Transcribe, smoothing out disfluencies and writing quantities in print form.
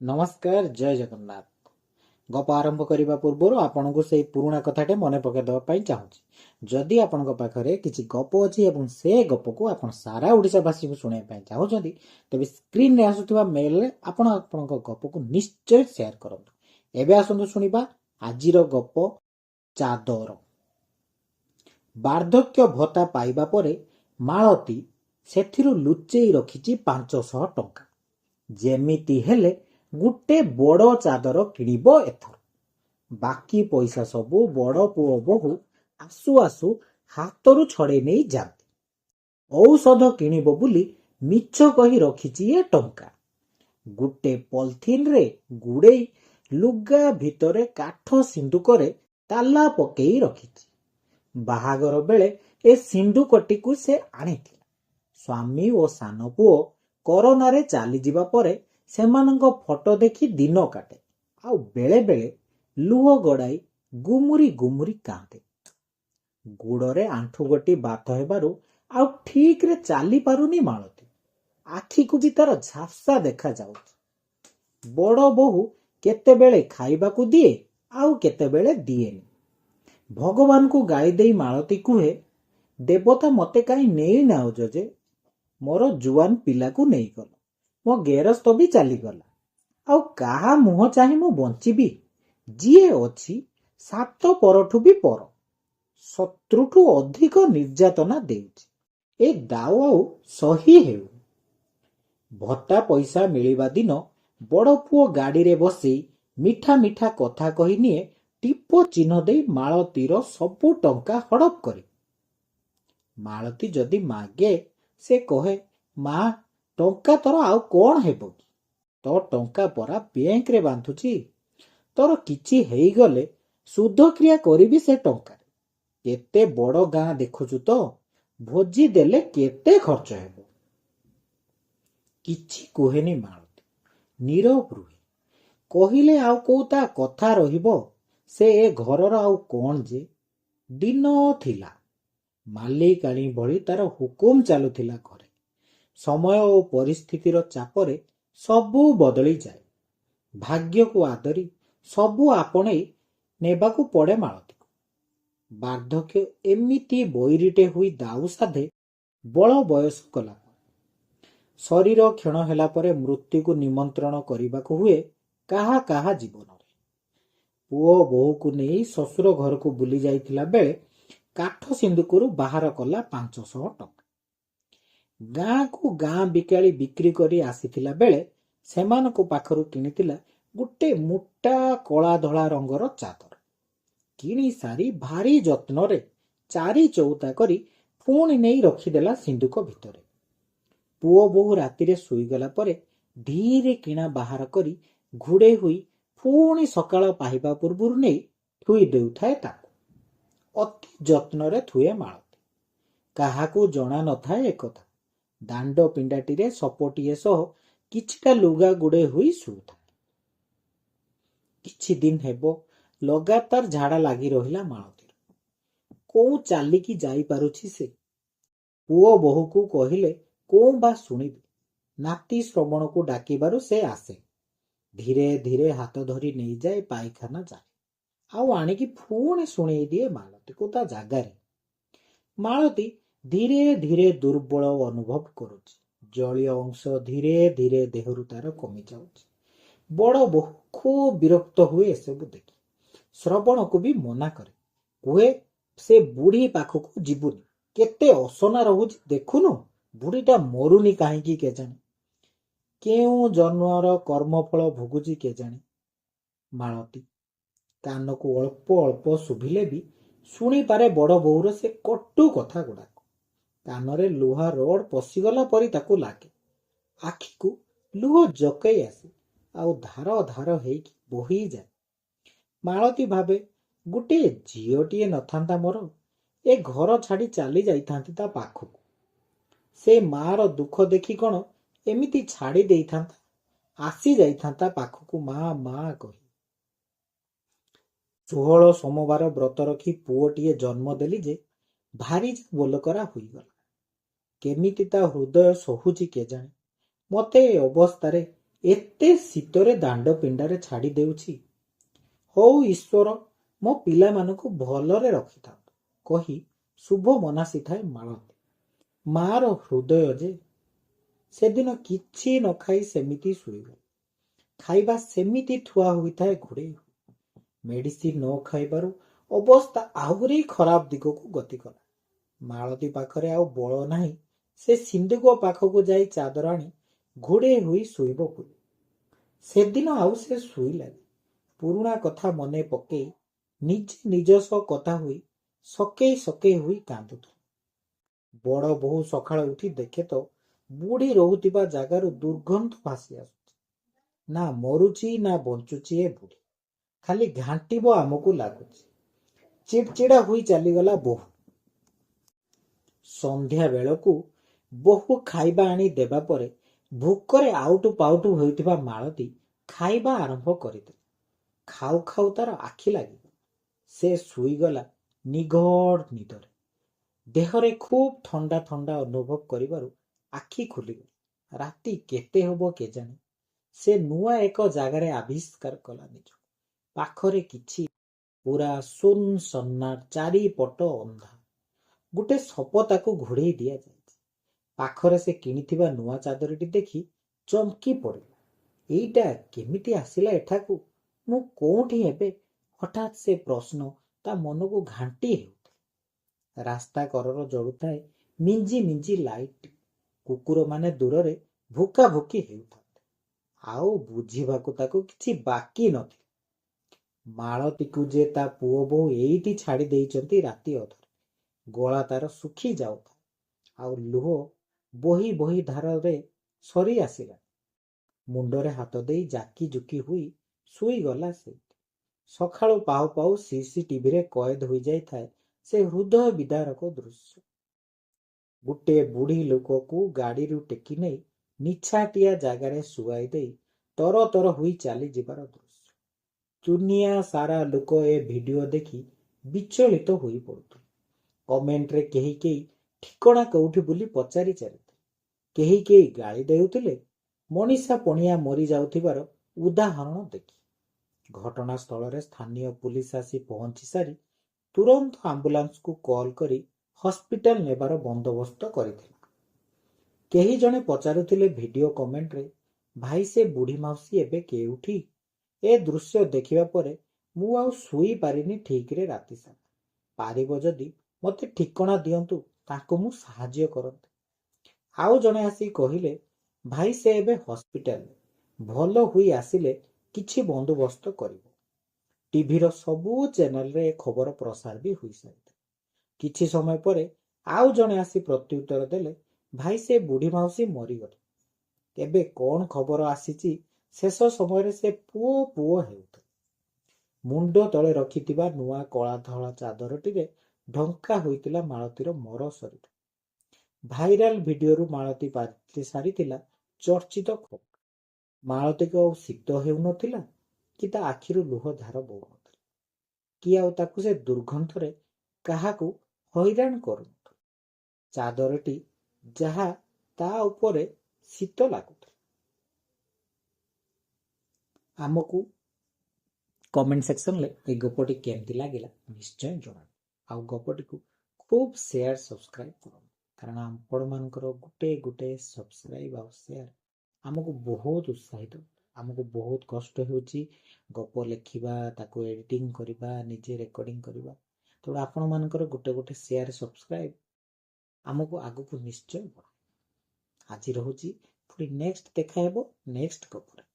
नमस्कार जय जगन्नाथ। गप आरंभ करने पूर्व आपन को से पुराणा कथाटे मन पकईदेवाई चाहूँगी। जदि आपण पाखे किसी गप अच्छी से गप को आप सारा ओडावासी को शुणाई चाहते तेज स्क्रीन रे आसुवा मेल रे आपण गप को निश्चय सेयार करूँ। एवं आसतु शुणा आज गप चादर। बार्धक्य भत्ता पाइबा परे मालती सेथिरु लुचेई रखिछि 500 टंका। जेमिति हेले गुटे बड़ चादर किणिब एथर। बाकी पैसा सबू बड़ पुओ बोहू आसु आसु हाथरू छड़े नहीं जाते। औषध किणिब बुली मिछ कही रखिछि ए टंका। गुटे पॉलिथिन रे गुड़ेई लुगा भितरे काठ सिंदुकरे ताला पकेई रखिछि। बाहागर बेले ए सिंदुकटी को से आनिथिला। स्वामी और सान पुओ कोरोना रे चली जिबा परे सेमानंको फोटो देखी दिन काटे आउ बेले बेले लुह गड़ाई गुमुरी गुमुरी कांदे। गुड़रे आंठू गोटी बात हेबारु आउ ठीक रे चाली पारुनी मालती। आखी को भी तार झापसा देखा जाउछ। बड़ बोहू केते बेले खाइबा को दिए आउ केते बेले दिएनी। भगवान को गाई देई मालती कुहे, देवता मते काई नेई नाउज जे मोर जुआन पिला को नहीं गल, मो गेरस्थ भी चली गला। आउ कहा मुह चाहे मु बंचीबी। जीए अछि सात परठु भी पर, शत्रुठु अधिक निर्यातना देउछि। ए दाउ आउ सही हेउ। भत्ता पैसा मिलिबा दिन बड़ पुओ गाड़ी रे बसी मिठा मिठा कथा कही निए टीप चिन्ह दे मालतीर सबु टंका हड़प करे। मालती जदि मागे से कहे, माँ टंका तोर आउ कौन हेबो कि? तो टंका परा बैंक रे बांधुची। तोर किछि हेई गले सुध क्रिया करिबी से टंका। केते बड़ गां देखुछु तो भोजी देले केते खर्च हेबो। किछि कुहेनी मालती, नीरव रुहे। कहिले आउ कोता कथा रहिबो। से ए घरर आउ कौन जे दिन थिला। मालिकाणी भली तार हुकुम चालुथिला घरे। समय और परिस्थितिर चापरे सबू बदली जाए। भाग्य को आदरी सबू आपणे नेबाकू पड़े मालती को। बार्धक्य एमिति बैरीटे हुई दाऊ साधे बड़ बयस कला। शरीर क्षण हेला परे मृत्यु को निमंत्रण करबाकू हुए काहा काहा जीवन रे। पुओ बोहू को नहीं ससुर घर को बुली जाइथिला बेले काठ सिंदुकरू बाहर कला 500 टंका। गाँ को गाँ बिकाली बिक्री करी आसीथिला बेले सेमानको पाखरु किनिथिला गुटे मोटा कला धला रंगर चादर। किनी सारी भारी जत्न रे चारी चौता करी पुणी नहीं रखीदेला सिंदुक भितरे। पुओ बोहू राति रे सुईगला परे धीरे किणा बाहर करी घुड़े हुई पुणी सकाळ पाहिबा पूर्वरु नहीं थुई देउथाए ताकू। अति जत्न रे थुए मालती। काहाकू जना नथाए एकथा। दांड पिंडाटी रे सपोटिए सह किछिटा लुगा गुड़े हुई सुउथाए। किछि दिन हेबो लगातार झाड़ा लागी रहिला मालती। को चालिकी जाई पारुछि से। पुओ बोहू को कहिले को बा सुनिबे। नाती श्रवण को डाकिबारु से आसे। धीरे धीरे हाथ धरी नहीं जाए पायखाना जाए। आउ आनिकी पुणी शुणेई दिए मालती को ता जागारे। मालती धीरे धीरे दुर्बल अनुभव करुछि। जलीय अंश धीरे धीरे देहरु तार कमी जाउछि। बड़ बहु खूब विरक्त हुए एसबु देखी। श्रवण को भी मना करे। कुहे से बुढ़ी पाखक जीवुनी। केते असना रहुछि देखुनु। बुढ़ीटा मरुनी काहींकी केजाने। केउ जन्मर कर्मफल भोगुछि केजाने। मालती कान को अल्प अल्प शुभिले भी शुणी पारे बड़ बोहूर से कटु कथा गुड़ाक। कानरे लुहा रोड पशिगला परी ताकू लागे। आखि को लुह जकई आसे आउ धार धार हेकी बोही जाए। मालती भावे गुटे झीओटीए नथांता मोर ए घर छाड़ी चली जाइथांती ता पाखकू। से मार दुख देखी कौन एमिति छाड़ी देइथांता। आसी जाइथांता पाखकू माँ माँ कही। 16 सोमवार व्रत रखी पुओटीए जन्म देली जे भारी बोलकरा हुईगला। केमिति ता हृदय सहुची केजाने। मते अवस्थारे ଏତେ ଶୀତରେ ଦାଣ୍ଡ ପିଣ୍ଡାରେ ଛାଡ଼ି ଦେଉଛି। ହଉ ଈଶ୍ୱର ମୋ ପିଲାମାନଙ୍କୁ ଭଲରେ ରଖିଥାନ୍ତୁ କହି ଶୁଭ ମନାସିଥାଏ ମାଳତୀ। ମାର ହୃଦୟ ଯେ ସେଦିନ କିଛି ନ ଖାଇ ସେମିତି ଶୋଇଗଲା। ଖାଇବା ସେମିତି ଥୁଆ ହୋଇଥାଏ ଘୋଡ଼େଇ। ମେଡିସିନ ନ ଖାଇବାରୁ ଅବସ୍ଥା ଆହୁରି ଖରାପ ଦିଗକୁ ଗତି କଲା। ମାଳତୀ ପାଖରେ ଆଉ ବଳ ନାହିଁ ସେ ସିନ୍ଧୁକ ପାଖକୁ ଯାଇ ଚାଦର ଆଣି ଘୋଡ଼େଇ ହୋଇ ଶୋଇବ ବୋଲି। ସେଦିନ ଆଉ ସେ ଶୋଇଲାନି। ପୁରୁଣା କଥା ମନେ ପକେଇ ନିଜେ ନିଜ ସହ କଥା ହୋଇ ସକେଇ ସକେଇ ହୋଇ କାନ୍ଦୁଥିଲା। ବଡ଼ ବୋହୂ ସକାଳେ ଉଠି ଦେଖେ ତ ବୁଢ଼ୀ ରହୁଥିବା ଜାଗାରୁ ଦୁର୍ଗନ୍ଧ ଭାସି ଆସୁଛି। ନା ମରୁଛି ନା ବଞ୍ଚୁଛି ଏ ବୁଢ଼ୀ, ଖାଲି ଘାଣ୍ଟିବ ଆମକୁ ଲାଗୁଛି। ଚିଡ଼ଚିଡ଼ା ହୋଇ ଚାଲିଗଲା ବୋହୂ। ସନ୍ଧ୍ୟା ବେଳକୁ ବୋହୂ ଖାଇବା ଆଣି ଦେବା ପରେ ଭୋକରେ ଆଉଟୁ ପାଉଟୁ ହୋଇଥିବା ମାଳତୀ ଖାଇବା ଆରମ୍ଭ କରିଦେଲା। ଖାଉ ଖାଉ ତାର ଆଖି ଲାଗିଗଲା। ସେ ଶୋଇଗଲା ନିଘୋଡ଼ ନିଦରେ। ଦେହରେ ଖୁବ୍ ଥଣ୍ଡା ଥଣ୍ଡା ଅନୁଭବ କରିବାରୁ ଆଖି ଖୋଲିଗଲା। ରାତି କେତେ ହେବ କେଜାଣି। ସେ ନୂଆ ଏକ ଜାଗାରେ ଆବିଷ୍କାର କଲା ନିଜକୁ। ପାଖରେ କିଛି, ପୁରା ଶୂନ ସନ୍ନାଟ, ଚାରିପଟ ଅନ୍ଧାର। ଗୋଟେ ସପ ତାକୁ ଘୋଡ଼େଇ ଦିଆଯାଇଛି। ପାଖରେ ସେ କିଣିଥିବା ନୂଆ ଚାଦରଟି ଦେଖି ଚମକି ପଡ଼ିଲା। ଏଇଟା କେମିତି ଆସିଲା ଏଠାକୁ? ମୁଁ କୋଉଠି ଏବେ? ହଠାତ୍ ସେ ପ୍ରଶ୍ନ ତା ମନକୁ ଘାଣ୍ଟି ହେଉଥିଲା। ରାସ୍ତା କରର ଜଳୁଥାଏ ମିଞ୍ଜି ମିଞ୍ଜି ଲାଇଟ୍। କୁକୁରମାନେ ଦୂରରେ ଭୁକା ଭୁକି ହେଉଥାନ୍ତି। ଆଉ ବୁଝିବାକୁ ତାକୁ କିଛି ବାକି ନଥିଲା। ମାଳତୀକୁ ଯେ ତା ପୁଅ ବୋହୂ ଏଇଠି ଛାଡ଼ି ଦେଇଛନ୍ତି ରାତି ଅଧରେ। ଗଳା ତାର ଶୁଖି ଯାଉଥାଏ, ଆଉ ଲୁହ ବହି ବହି ଧାରରେ ସରି ଆସିଲା। ମୁଣ୍ଡରେ ହାତ ଦେଇ ଜାକି ଜୁକି ହୋଇ ଶୋଇଗଲା ସେଇଠି। ସକାଳୁ ପାଉ ପାଉ ସିସିଟିଭିରେ କଏଦ ହୋଇଯାଇଥାଏ ସେ ହୃଦୟ ବିଦାରକ ଦୃଶ୍ୟ। ଗୋଟେ ବୁଢ଼ୀ ଲୋକକୁ ଗାଡ଼ିରୁ ଟେକି ନେଇ ନିଛାଟିଆ ଜାଗାରେ ଶୁଆଇ ଦେଇ ତର ତର ହୋଇ ଚାଲିଯିବାର ଦୃଶ୍ୟ। ଦୁନିଆ ସାରା ଲୋକ ଏ ଭିଡିଓ ଦେଖି ବିଚଳିତ ହୋଇ ପଡୁଥିଲେ। କମେଣ୍ଟରେ କେହି କେହି ଠିକଣା କୋଉଠି ବୋଲି ପଚାରି ଚାଲିଥିଲେ। କେହି କେହି ଗାଳି ଦେଉଥିଲେ ମଣିଷା ପଣିଆ ମରି ଯାଉଥିବାର ଉଦାହରଣ ଦେଖି। ଘଟଣାସ୍ଥଳରେ ସ୍ଥାନୀୟ ପୁଲିସ ଆସି ପହଞ୍ଚି ସାରି ତୁରନ୍ତ ଆମ୍ବୁଲାନ୍ସକୁ କଲ୍ କରି ହସ୍ପିଟାଲ ନେବାର ବନ୍ଦୋବସ୍ତ କରିଥିଲା। କେହି ଜଣେ ପଚାରୁଥିଲେ ଭିଡିଓ କମେଣ୍ଟରେ, ଭାଇ ସେ ବୁଢ଼ୀ ମାଉସୀ ଏବେ କେଉଁଠି? ଏ ଦୃଶ୍ୟ ଦେଖିବା ପରେ ମୁଁ ଆଉ ଶୋଇ ପାରିନି ଠିକରେ ରାତି ସାରା। ପାରିବ ଯଦି ମତେ ଠିକଣା ଦିଅନ୍ତୁ, ତାଙ୍କୁ ମୁଁ ସାହାଯ୍ୟ କରନ୍ତି। ଆଉ ଜଣେ ଆସି କହିଲେ, ଭାଇ ସେ ଏବେ ହସ୍ପିଟାଲରେ, ଭଲ ହୋଇ ଆସିଲେ କିଛି ବନ୍ଦୋବସ୍ତ କରିବ। ଟିଭିର ସବୁ ଚ୍ୟାନେଲରେ ଏ ଖବର ପ୍ରସାର ବି ହୋଇସାରିଥିଲା। କିଛି ସମୟ ପରେ ଆଉ ଜଣେ ଆସି ପ୍ରତ୍ୟୁତ୍ତର ଦେଲେ, ଭାଇ ସେ ବୁଢ଼ୀ ମାଉସୀ ମରିଗଲେ। ଏବେ କଣ ଖବର ଆସିଛି, ଶେଷ ସମୟରେ ସେ ପୁଅ ପୁଅ ହେଉଥିଲେ। ମୁଣ୍ଡ ତଳେ ରଖିଥିବା ନୂଆ କଳା ଧଳା ଚାଦରଟିରେ ଢଙ୍କା ହୋଇଥିଲା ମାଳତୀର ମର ଶରୀର। ଭାଇରାଲ ଭିଡିଓରୁ ମାଳତୀ ପାଲଟି ସାରିଥିଲା ଚର୍ଚ୍ଚିତ ଖବର। ମାଳତୀକୁ ଆଉ ଶୀତ ହେଉନଥିଲା କି ତା ଆଖିରୁ ଲୁହ ଧାର ବହୁନଥିଲା, କି ଆଉ ତାକୁ ସେ ଦୁର୍ଗନ୍ଧରେ କାହାକୁ ହଇରାଣ କରୁନଥିଲା। ଚାଦରଟି ଯାହା ତା ଉପରେ ଶୀତ ଲାଗୁଥିଲା। ଆମକୁ କମେଣ୍ଟ ସେକ୍ସନରେ এই ଗପଟି କେମିତି ଲାଗିଲା ନିଶ୍ଚୟ ଜଣାନ୍ତୁ। ଆଉ ଗପଟିକୁ ଖୁବ୍ ସେୟାର ସବସ୍କ୍ରାଇବ କରନ୍ତୁ, କାରଣ ଆପଣମାନଙ୍କର ଗୋଟେ ଗୋଟେ ସବସ୍କ୍ରାଇବ ଆଉ ସେୟାର ଆମକୁ ବହୁତ ଉତ୍ସାହିତ, ଆମକୁ ବହୁତ କଷ୍ଟ ହେଉଛି ଗପ ଲେଖିବା, ତାକୁ ଏଡିଟିଂ କରିବା, ନିଜେ ରେକର୍ଡିଂ କରିବା। ତେଣୁ ଆପଣମାନଙ୍କର ଗୋଟେ ଗୋଟେ ସେୟାର ସବସ୍କ୍ରାଇବ ଆମକୁ ଆଗକୁ ନିଶ୍ଚୟ ବଢ଼ାଏ। ଆଜି ରହୁଛି, ପୁଣି ନେକ୍ସଟ ଦେଖା ହେବ ନେକ୍ସଟ ଗପରେ।